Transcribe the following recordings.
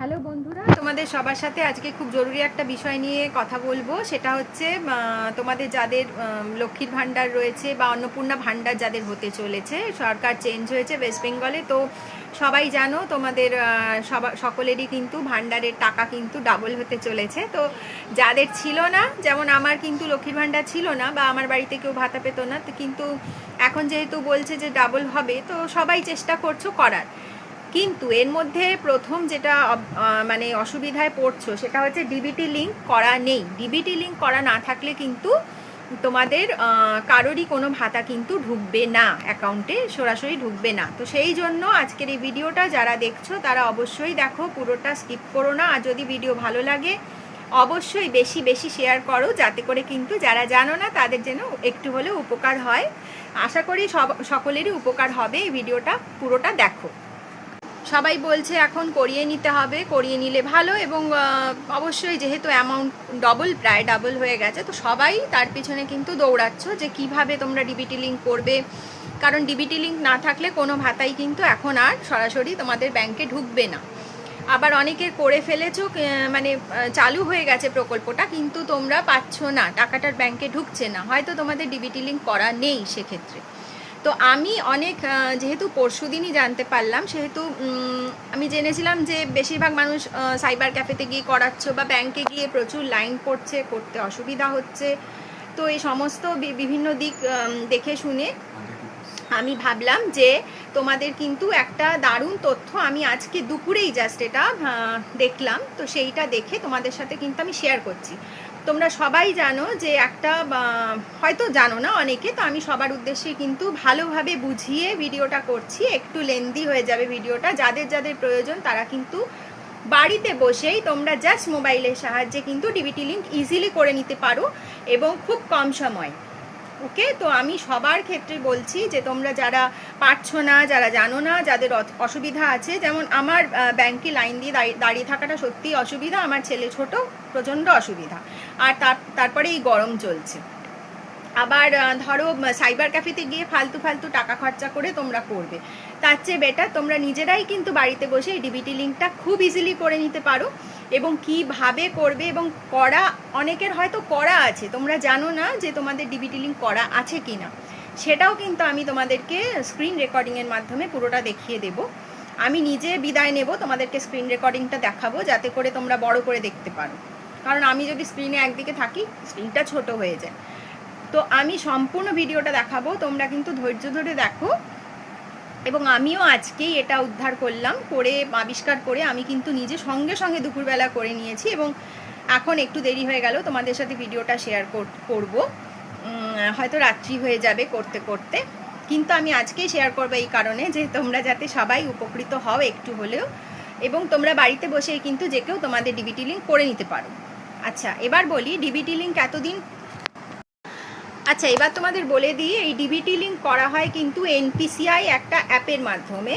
Hello বন্ধুরা, তোমাদের সবার সাথে আজকে খুব জরুরি একটা বিষয় নিয়ে কথা বলবো। সেটা হচ্ছে তোমাদের যাদের লক্ষ্মীর ভাণ্ডার রয়েছে বা অন্নপূর্ণা ভাণ্ডার যাদের হতে চলেছে, সরকার চেঞ্জ হয়েছে ওয়েস্ট বেঙ্গলে। তো সবাই জানো তোমাদের সকলেরই কিন্তু ভাণ্ডারের টাকা কিন্তু ডাবল হতে চলেছে। তো যাদের ছিল না, যেমন আমার কিন্তু লক্ষ্মীর ভাণ্ডার ছিল না বা আমার বাড়িতে কেউ ভাতা পেত না, তো কিন্তু এখন যেহেতু বলছে যে ডাবল হবে, তো সবাই চেষ্টা করছো করার। কিন্তু এর মধ্যে প্রথম যেটা মানে অসুবিধায় পড়ছো সেটা হচ্ছে ডিবিটি লিঙ্ক করা নেই। ডিবিটি লিঙ্ক করা না থাকলে কিন্তু তোমাদের কারোরই কোনো ভাতা কিন্তু ঢুকবে না, অ্যাকাউন্টে সরাসরি ঢুকবে না। তো সেই জন্য আজকের এই ভিডিওটা যারা দেখছো তারা অবশ্যই দেখো, পুরোটা স্কিপ করো না। আর যদি ভিডিও ভালো লাগে অবশ্যই বেশি বেশি শেয়ার করো, যাতে করে কিন্তু যারা জানো না তাদের যেন একটু হলেও উপকার হয়। আশা করি সকলেরই উপকার হবে। এই ভিডিওটা পুরোটা দেখো। সবাই বলছে এখন করিয়ে নিতে হবে, করিয়ে নিলে ভালো, এবং অবশ্যই যেহেতু অ্যামাউন্ট প্রায় ডাবল হয়ে গেছে, তো সবাই তার পিছনে কিন্তু দৌড়াচ্ছ যে কিভাবে তোমরা ডিবিটি লিঙ্ক করবে। কারণ ডিবিটি লিঙ্ক না থাকলে কোনো ভাতাই কিন্তু এখন আর সরাসরি তোমাদের ব্যাংকে ঢুকবে না। আবার অনেকে করে ফেলেছো, মানে চালু হয়ে গেছে প্রকল্পটা, কিন্তু তোমরা পাচ্ছ না, টাকাটার ব্যাংকে ঢুকছে না, হয়তো তোমাদের ডিবিটি লিঙ্ক করা নেই সেক্ষেত্রে। তো আমি অনেক যেহেতু পরশুদিনই জানতে পারলাম, সেহেতু আমি জেনেছিলাম যে বেশিরভাগ মানুষ সাইবার ক্যাফেতে গিয়ে করাচ্ছ বা ব্যাংকে গিয়ে প্রচুর লাইন পড়ছে, করতে অসুবিধা হচ্ছে। তো এই সমস্ত বিভিন্ন দিক দেখে শুনে আমি ভাবলাম যে তোমাদের কিন্তু একটা দারুণ তথ্য আমি আজকে দুপুরেই জাস্ট এটা দেখলাম, তো সেইটা দেখে তোমাদের সাথে কিন্তু আমি শেয়ার করছি। তোমরা সবাই জানো যে একটা, হয়তো জানো না অনেকে, তো আমি সবার উদ্দেশ্যে কিন্তু ভালোভাবে বুঝিয়ে ভিডিওটা করছি। একটু লেন্দি হয়ে যাবে ভিডিওটা, যাদের যাদের প্রয়োজন তারা কিন্তু বাড়িতে বসেই তোমরা জাস্ট মোবাইলের সাহায্যে কিন্তু ডিবিটি লিঙ্ক ইজিলি করে নিতে পারো এবং খুব কম সময়। ওকে, তো আমি সবার ক্ষেত্রে বলছি যে তোমরা যারা পারছো না, যারা জানো না, যাদের অসুবিধা আছে, যেমন আমার ব্যাংকে লাইন দিয়ে দাঁড়িয়ে থাকাটা সত্যিই অসুবিধা, আমার ছেলে ছোট, প্রচণ্ড অসুবিধা। আর তারপরে এই গরম চলছে। আবার ধরো সাইবার ক্যাফেতে গিয়ে ফালতু টাকা খরচা করে তোমরা করবে, তার চেয়ে বেটার তোমরা নিজেরাই কিন্তু বাড়িতে বসে এই ডিবিটি লিঙ্কটা খুব ইজিলি করে নিতে পারো। এবং কিভাবে করবে, এবং করা অনেকের হয়তো করা আছে, তোমরা জানো না যে তোমাদের ডিবিটি লিঙ্ক করা আছে কি না, সেটাও কিন্তু আমি তোমাদেরকে স্ক্রিন রেকর্ডিংয়ের মাধ্যমে পুরোটা দেখিয়ে দেব। আমি নিজে বিদায় নেব, তোমাদেরকে স্ক্রিন রেকর্ডিংটা দেখাবো যাতে করে তোমরা বড় করে দেখতে পারো, কারণ আমি যদি স্ক্রিনে একদিকে থাকি স্ক্রিনটা ছোট হয়ে যায়। তো আমি সম্পূর্ণ ভিডিওটা দেখাবো, তোমরা কিন্তু ধৈর্য ধরে দেখো। এবং আমিও আজকেই এটা উদ্ধার করলাম, করে আবিষ্কার করে আমি কিন্তু নিজে সঙ্গে সঙ্গে দুপুরবেলা করে নিয়েছি, এবং এখন একটু দেরি হয়ে গেল তোমাদের সাথে ভিডিওটা শেয়ার করব, হয়তো রাত্রি হয়ে যাবে করতে করতে, কিন্তু আমি আজকেই শেয়ার করবো এই কারণে যে তোমরা যাতে সবাই উপকৃত হও একটু হলেও, এবং তোমরা বাড়িতে বসেই কিন্তু যে কেউ তোমাদের ডিবিটি লিঙ্ক করে নিতে পারো। আচ্ছা, এবার বলি ডিবিটি লিঙ্ক এবার তোমাদের বলে দিই, এই ডিবিটি লিঙ্ক করা হয় কিন্তু এনপিসিআই একটা অ্যাপের মাধ্যমে,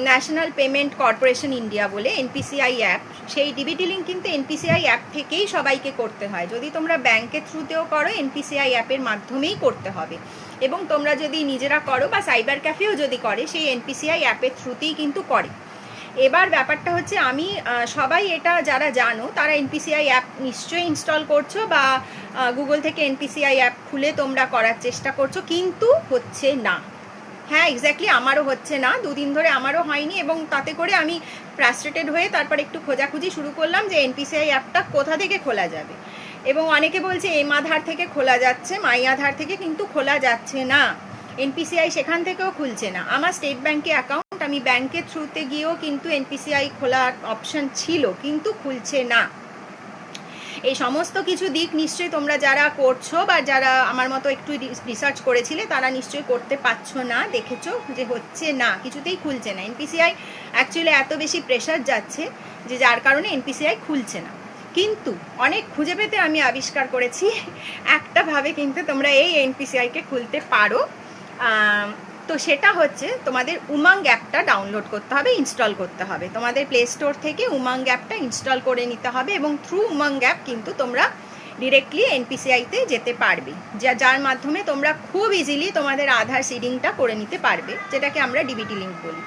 ন্যাশনাল পেমেন্ট কর্পোরেশন ইন্ডিয়া বলে এনপিসিআই অ্যাপ। সেই ডিবিটি লিঙ্ক কিন্তু এনপিসিআই অ্যাপ থেকেই সবাইকে করতে হয়। যদি তোমরা ব্যাংকের থ্রুতেও করো, এনপিসিআই অ্যাপের মাধ্যমেই করতে হবে, এবং তোমরা যদি নিজেরা করো বা সাইবার ক্যাফেও যদি করে, সেই এনপিসিআই অ্যাপের থ্রুতেই কিন্তু করে। এবার ব্যাপারটা হচ্ছে, আমি সবাই এটা যারা জানো তারা এনপিসিআই অ্যাপ নিশ্চয়ই ইনস্টল করছো বা গুগল থেকে এনপিসিআই অ্যাপ খুলে তোমরা করার চেষ্টা করছো, কিন্তু হচ্ছে না। হ্যাঁ, এক্স্যাক্টলি আমারও হচ্ছে না, দুদিন ধরে আমারও হয়নি, এবং তাতে করে আমি ফ্রাস্ট্রেটেড হয়ে তারপর একটু খোঁজাখুঁজি শুরু করলাম যে এনপিসিআই অ্যাপটা কোথা থেকে খোলা যাবে। এবং অনেকে বলছে এম আধার থেকে খোলা যাচ্ছে, মাই আধার থেকে, কিন্তু খোলা যাচ্ছে না। এনপিসিআই সেখান থেকেও খুলছে না। আমার স্টেট ব্যাংকে অ্যাকাউন্ট, আমি ব্যাংকের থ্রুতে গিয়েও কিন্তু এনপিসিআই খোলার অপশন ছিল, কিন্তু খুলছে না। এই সমস্ত কিছু দিক নিশ্চয়ই তোমরা যারা করছো বা যারা আমার মতো একটু রিসার্চ করেছিলে তারা নিশ্চয়ই করতে পারছো না, দেখেছো যে হচ্ছে না, কিছুতেই খুলছে না। এনপিসিআই অ্যাকচুয়ালি এত বেশি প্রেশার যাচ্ছে যে যার কারণে এনপিসিআই খুলছে না। কিন্তু অনেক খুঁজে পেতে আমি আবিষ্কার করেছি একটাভাবে কিন্তু তোমরা এই এনপিসিআইকে খুলতে পারো। তো সেটা হচ্ছে তোমাদের উমাঙ্গ অ্যাপটা ডাউনলোড করতে হবে, ইনস্টল করতে হবে। তোমাদের প্লে স্টোর থেকে উমাঙ্গ অ্যাপটা ইনস্টল করে নিতে হবে, এবং থ্রু উমাঙ্গ অ্যাপ কিন্তু তোমরা ডিরেক্টলি এনপিসিআইতে যেতে পারবে, যার মাধ্যমে তোমরা খুব ইজিলি তোমাদের আধার সিডিংটা করে নিতে পারবে, যেটাকে আমরা ডিবিটি লিঙ্ক বলি।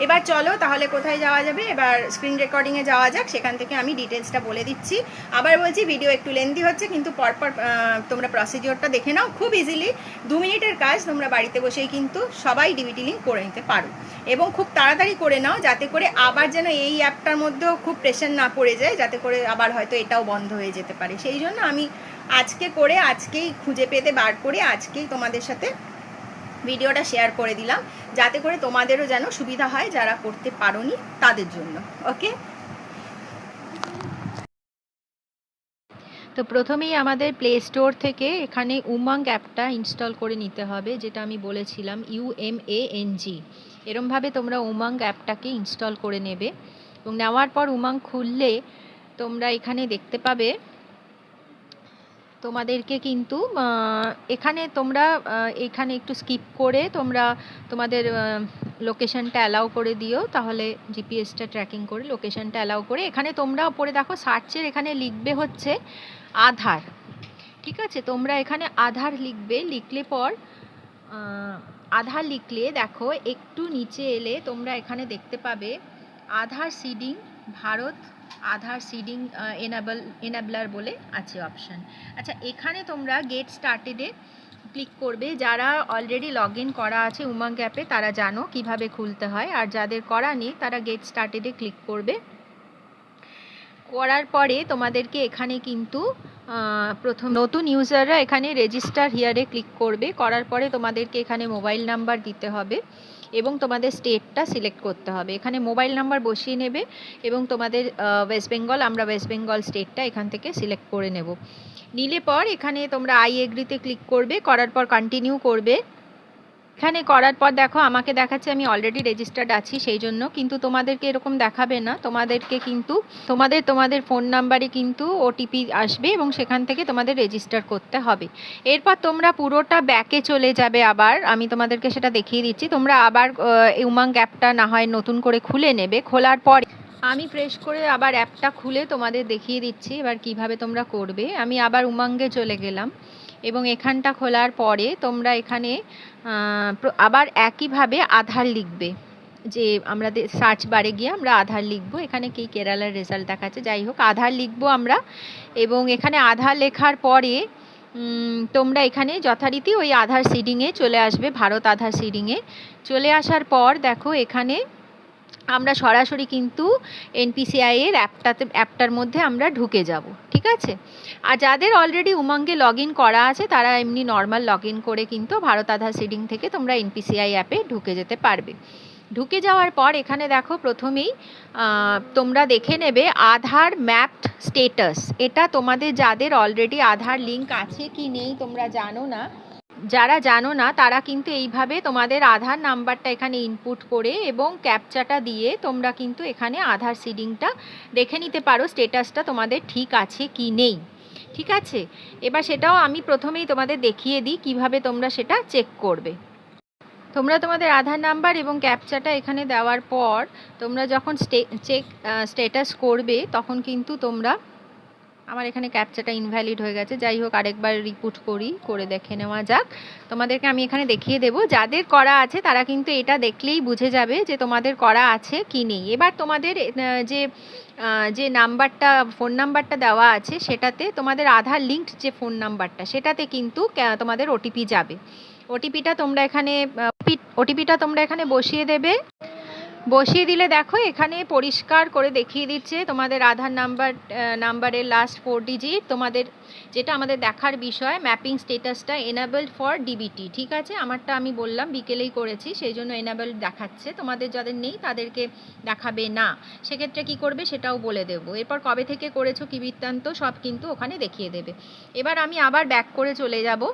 এবার চলো তাহলে কোথায় যাওয়া যাবে, এবার স্ক্রিন রেকর্ডিংয়ে যাওয়া যাক, সেখান থেকে আমি ডিটেলসটা বলে দিচ্ছি। আবার বলছি ভিডিও একটু লেন্দি হচ্ছে, কিন্তু পরপর তোমরা প্রসিডিওরটা দেখে নাও। খুব ইজিলি 2 মিনিটের কাজ, তোমরা বাড়িতে বসেই কিন্তু সবাই ডিবিটি লিঙ্ক করে নিতে পারো, এবং খুব তাড়াতাড়ি করে নাও, যাতে করে আবার যেন এই অ্যাপটার মধ্যেও খুব প্রেশার না পড়ে যায়, যাতে করে আবার হয়তো এটাও বন্ধ হয়ে যেতে পারে। সেই জন্য আমি আজকে করে আজকেই খুঁজে পেতে বার করে আজকেই তোমাদের সাথে ভিডিওটা শেয়ার করে দিলাম, যাতে করে তোমাদেরও যেন সুবিধা হয়, যারা করতে পারোনি তাদের জন্য। ওকে, তো প্রথমেই আমাদের প্লে স্টোর থেকে এখানে উমাঙ্গ অ্যাপটা ইনস্টল করে নিতে হবে, যেটা আমি বলেছিলাম UMANG। এরমভাবে তোমরা উমাঙ্গ অ্যাপটাকে ইনস্টল করে নেবে, এবং নেওয়ার পর উমাঙ্গ খুললে তোমরা এখানে দেখতে পাবে তোমাদেরকে কিন্তু এখানে তোমরা এখানে একটু স্কিপ করে তোমরা তোমাদের লোকেশনটা অ্যালাউ করে দিও, তাহলে জিপিএসটা ট্র্যাকিং করে লোকেশনটা অ্যালাউ করে এখানে তোমরা ওপরে দেখো সার্চের এখানে লিখবে হচ্ছে আধার। ঠিক আছে, তোমরা এখানে আধার লিখবে, লিখলে পর আধার লিখলে দেখো একটু নিচে এলে তোমরা এখানে দেখতে পাবে আধার সিডিং ভারত, আধার সিডিং এনাবলার বলে আছে অপশান। আচ্ছা, এখানে তোমরা গেট স্টার্টেডে ক্লিক করবে। যারা অলরেডি লগ ইন করা আছে উমাঙ্গ অ্যাপে তারা জানো কিভাবে খুলতে হয়, আর যাদের করা নেই তারা গেট স্টার্টেডে ক্লিক করবে। করার পরে তোমাদেরকে এখানে কিন্তু প্রথম নতুন ইউজাররা এখানে রেজিস্টার হিয়ারে ক্লিক করবে। করার পরে তোমাদেরকে এখানে মোবাইল নাম্বার দিতে হবে এবং তোমাদের স্টেটটা সিলেক্ট করতে হবে। এখানে মোবাইল নাম্বার বসিয়ে নেবে এবং তোমাদের ওয়েস্ট বেঙ্গল, আমরা ওয়েস্ট বেঙ্গল স্টেটটা এখান থেকে সিলেক্ট করে নেব। নিলে পর এখানে তোমরা আই এগ্রিতে ক্লিক করবে, করার পর কন্টিনিউ করবে। এখানে করার পর দেখো আমাকে দেখাচ্ছে আমি অলরেডি রেজিস্টার্ড আছি, সেই জন্য, কিন্তু তোমাদেরকে এরকম দেখাবে না, তোমাদেরকে কিন্তু তোমাদের ফোন নাম্বারে কিন্তু ওটিপি আসবে এবং সেখান থেকে তোমাদের রেজিস্টার করতে হবে। এরপর তোমরা পুরোটা ব্যাকে চলে যাবে, আবার আমি তোমাদেরকে সেটা দেখিয়ে দিচ্ছি। তোমরা আবার উমাঙ্গ অ্যাপটা না হয় নতুন করে খুলে নেবে, খোলার পর আমি প্রেস করে আবার অ্যাপটা খুলে তোমাদের দেখিয়ে দিচ্ছি এবার কিভাবে তোমরা করবে। আমি আবার উমাঙ্গে চলে গেলাম এবং এখানটা খোলার পরে তোমরা এখানে আবার একইভাবে আধার লিখবে, যে আমরা সার্চ বারে গিয়ে আমরা আধার লিখবো। এখানে কি কেরালার রেজাল্ট দেখাচ্ছে, যাই হোক আধার লিখবো আমরা, এবং এখানে আধার লেখার পরে তোমরা এখানে যথারীতি ওই আধার সিডিংয়ে চলে আসবে, ভারত আধার সিডিংয়ে চলে আসার পর দেখো এখানে আমরা সরাসরি কিন্তু এনপিসিআই এর অ্যাপটার মধ্যে আমরা ঢুকে যাব। ঠিক আছে, আর যাদের অলরেডি উমাঙ্গে লগ ইন করা আছে তারা এমনি নর্মাল লগ ইন করে কিন্তু ভারত আধার সিডিং থেকে তোমরা এনপিসিআই অ্যাপে ঢুকে যেতে পারবে। ঢুকে যাওয়ার পর এখানে দেখো প্রথমেই তোমরা দেখে নেবে আধার ম্যাপড স্টেটাস। এটা তোমাদের যাদের অলরেডি আধার লিঙ্ক আছে কি নেই তোমরা জানো না, যারা জানো না তারা কিন্তু এইভাবে তোমাদের আধার নাম্বারটা এখানে ইনপুট করে এবং ক্যাপচাটা দিয়ে তোমরা কিন্তু এখানে আধার সিডিংটা দেখে নিতে পারো, স্টেটাসটা তোমাদের ঠিক আছে কি নেই। ঠিক আছে, এবার সেটাও আমি প্রথমেই তোমাদের দেখিয়ে দিই কিভাবে তোমরা সেটা চেক করবে। তোমরা তোমাদের আধার নাম্বার এবং ক্যাপচাটা এখানে দেওয়ার পর তোমরা যখন স্টেটাস করবে তখন কিন্তু তোমরা, আমার এখানে ক্যাপচাটা ইনভ্যালিড হয়ে গেছে, যাই হোক আরেকবার রিপুট করে দেখে নেওয়া যাক। তোমাদেরকে আমি এখানে দেখিয়ে দেব, যাদের করা আছে তারা কিন্তু এটা দেখলেই বুঝে যাবে যে তোমাদের করা আছে কি নেই। এবার তোমাদের যে নাম্বারটা, ফোন নাম্বারটা দেওয়া আছে সেটাতে তোমাদের আধার লিঙ্কড যে ফোন নাম্বারটা সেটাতে কিন্তু তোমাদের ওটিপি যাবে। ওটিপিটা তোমরা এখানে বসিয়ে দেবে। বসিয়ে দিলে দেখো এখানে পরিষ্কার করে দেখিয়ে দিচ্ছে তোমাদের আধার নাম্বারের লাস্ট 4 ডিজিট, তোমাদের যেটা আমাদের দেখার বিষয় ম্যাপিং স্টেটাসটা এনাবেলড ফর ডিবিটি। ঠিক আছে, আমারটা আমি বললাম বিকেলেই করেছি সেই জন্য এনাবেলড দেখাচ্ছে, তোমাদের যাদের নেই তাদেরকে দেখাবে না। সেক্ষেত্রে কি করবে সেটাও বলে দেবো। এরপর কবে থেকে করেছো কি বৃত্তান্ত সব কিন্তু ওখানে দেখিয়ে দেবে। এবার আমি আবার ব্যাক করে চলে যাব,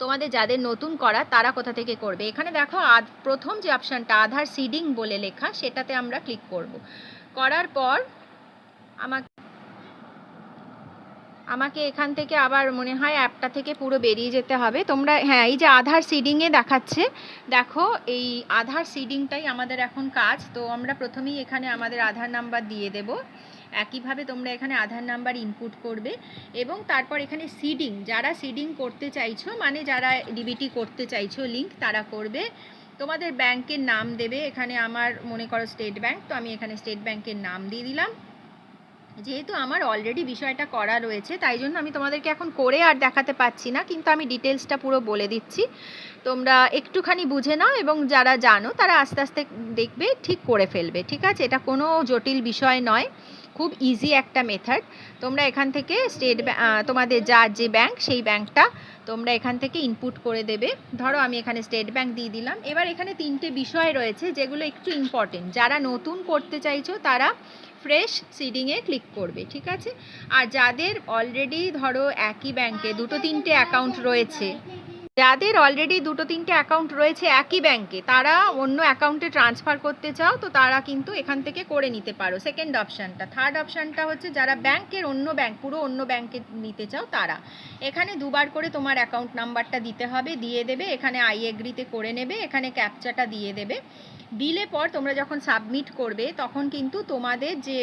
তোমাদের যাদের নতুন করা তারা কোথা থেকে করবে। এখানে দেখো প্রথম যে অপশানটা আধার সিডিং বলে লেখা সেটাতে আমরা ক্লিক করব। করার পর আমাকে এখান থেকে আবার মনে হয় অ্যাপটা থেকে পুরো বেরিয়ে যেতে হবে। তোমরা হ্যাঁ, এই যে আধার সিডিংয়ে দেখাচ্ছে দেখো, এই আধার সিডিংটাই আমাদের এখন কাজ। তো আমরা প্রথমেই এখানে আমাদের আধার নাম্বার দিয়ে দেব, একইভাবে তোমরা এখানে আধার নাম্বার ইনপুট করবে এবং তারপর এখানে সিডিং, যারা সিডিং করতে চাইছো মানে যারা ডিবিটি করতে চাইছো লিঙ্ক তারা করবে। তোমাদের ব্যাংকের নাম দেবে। এখানে আমার মনে করো স্টেট ব্যাংক, তো আমি এখানে স্টেট ব্যাংকের নাম দিয়ে দিলাম। যেহেতু আমার অলরেডি বিষয়টা করা রয়েছে তাই জন্য আমি তোমাদেরকে এখন করে আর দেখাতে পাচ্ছি না, কিন্তু আমি ডিটেলসটা পুরো বলে দিচ্ছি, তোমরা একটুখানি বুঝে নাও এবং যারা জানো তারা আস্তে আস্তে দেখবে ঠিক করে ফেলবে। ঠিক আছে, এটা কোনো জটিল বিষয় নয়, খুব ইজি একটা মেথড। তোমরা এখান থেকে তোমাদের যার যে ব্যাংক সেই ব্যাংকটা তোমরা এখান থেকে ইনপুট করে দেবে। ধরো আমি এখানে স্টেট ব্যাংক দিয়ে দিলাম। এবার এখানে 3টে বিষয় রয়েছে যেগুলো একটু ইম্পর্টেন্ট, যারা নতুন করতে চাইছো তারা ফ্রেশ সিডিংয়ে ক্লিক করবে। ঠিক আছে, আর যাদের অলরেডি ধরো একই ব্যাংকে 2-3টে অ্যাকাউন্ট রয়েছে, যাদের অলরেডি 2-3টে অ্যাকাউন্ট রয়েছে একই ব্যাংকে, তারা অন্য অ্যাকাউন্টে ট্রান্সফার করতে চাও তো তারা কিন্তু এখান থেকে করে নিতে পারো, সেকেন্ড অপশানটা। থার্ড অপশানটা হচ্ছে যারা ব্যাংকের পুরো অন্য ব্যাংকে নিতে চাও তারা। এখানে 2বার করে তোমার অ্যাকাউন্ট নাম্বারটা দিতে হবে, দিয়ে দেবে। এখানে আই এগ্রিতে করে নেবে, এখানে ক্যাপচাটা দিয়ে দেবে। দিলে পর তোমরা যখন সাবমিট করবে তখন কিন্তু তোমাদের যে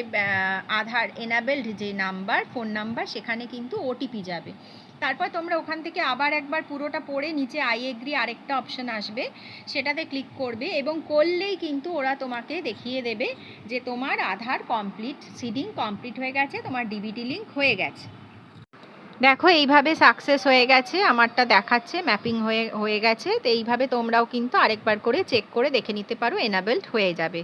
আধার এনাবেলড যে নাম্বার, ফোন নাম্বার, সেখানে কিন্তু ওটিপি যাবে। তারপর তোমরা ওখান থেকে আবার একবার পুরোটা পড়ে নিচে আই এগ্রি আরেকটা অপশান আসবে, সেটাতে ক্লিক করবে এবং করলেই কিন্তু ওরা তোমাকে দেখিয়ে দেবে যে তোমার আধার সিডিং কমপ্লিট হয়ে গেছে, তোমার ডিবিটি লিঙ্ক হয়ে গেছে। দেখো এইভাবে সাকসেস হয়ে গেছে, আমারটা দেখাচ্ছে ম্যাপিং হয়ে গেছে। তো এইভাবে তোমরাও কিন্তু আরেকবার করে চেক করে দেখে নিতে পারো, এনাবেলড হয়ে যাবে।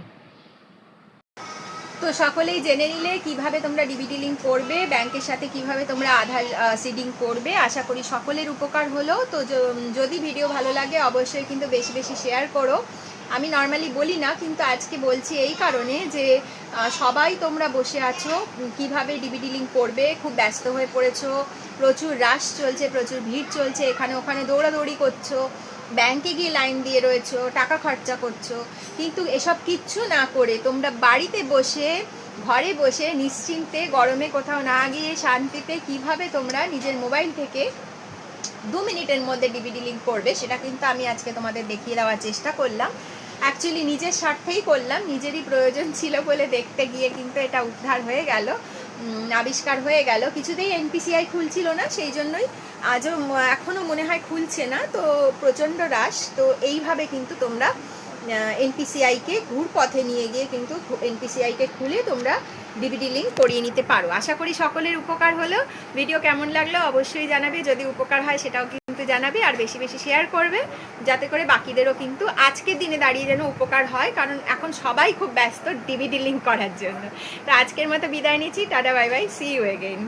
তো সকলেই জেনে নিলে কিভাবে তোমরা ডিবিটি লিঙ্ক করবে, ব্যাংকের সাথে কিভাবে তোমরা আধার সিডিং করবে। আশা করি সকলের উপকার হলো। তো যদি ভিডিও ভালো লাগে অবশ্যই কিন্তু বেশি বেশি শেয়ার করো। আমি নর্মালি বলি না, কিন্তু আজকে বলছি এই কারণে যে সবাই তোমরা বসে আছো, কিভাবে ডিবিটি লিঙ্ক করবে, খুব ব্যস্ত হয়ে পড়েছো, প্রচুর রাশ চলছে, প্রচুর ভিড় চলছে, এখানে ওখানে দৌড়াদৌড়ি করছো, ব্যাংকে গিয়ে লাইন দিয়ে রয়েছো, টাকা খরচা করছো, কিন্তু এসব কিচ্ছু না করে তোমরা বাড়িতে বসে, ঘরে বসে নিশ্চিন্তে, গরমে কোথাও না গিয়ে শান্তিতে কিভাবে তোমরা নিজের মোবাইল থেকে 2 মিনিটের মধ্যে ডিবিটি লিঙ্ক করবে, সেটা কিন্তু আমি আজকে তোমাদের দেখিয়ে দেওয়ার চেষ্টা করলাম। অ্যাকচুয়ালি নিজের স্বার্থেই করলাম, নিজেরই প্রয়োজন ছিল বলে দেখতে গিয়ে কিন্তু এটা উদ্ধার হয়ে গেল, আবিষ্কার হয়ে গেল। কিছুতেই এনপিসিআই খুলছিল না, সেই জন্যই এখনও মনে হয় খুলছে না, তো প্রচণ্ড রাশ। তো এইভাবে কিন্তু তোমরা এনপিসিআইকে ঘুরপথে নিয়ে গিয়ে কিন্তু এনপিসিআইকে খুলে তোমরা ডিবিটি লিঙ্ক করিয়ে নিতে পারো। আশা করি সকলের উপকার হলো। ভিডিও কেমন লাগলো অবশ্যই জানাবে, যদি উপকার হয় সেটাও কিন্তু জানাবে, আর বেশি বেশি শেয়ার করবে যাতে করে বাকিদেরও কিন্তু আজকের দিনে দাঁড়িয়ে যেন উপকার হয়, কারণ এখন সবাই খুব ব্যস্ত ডিবিটি লিঙ্ক করার জন্য। তো আজকের মতো বিদায় নিচ্ছি, tata bye bye, see you again.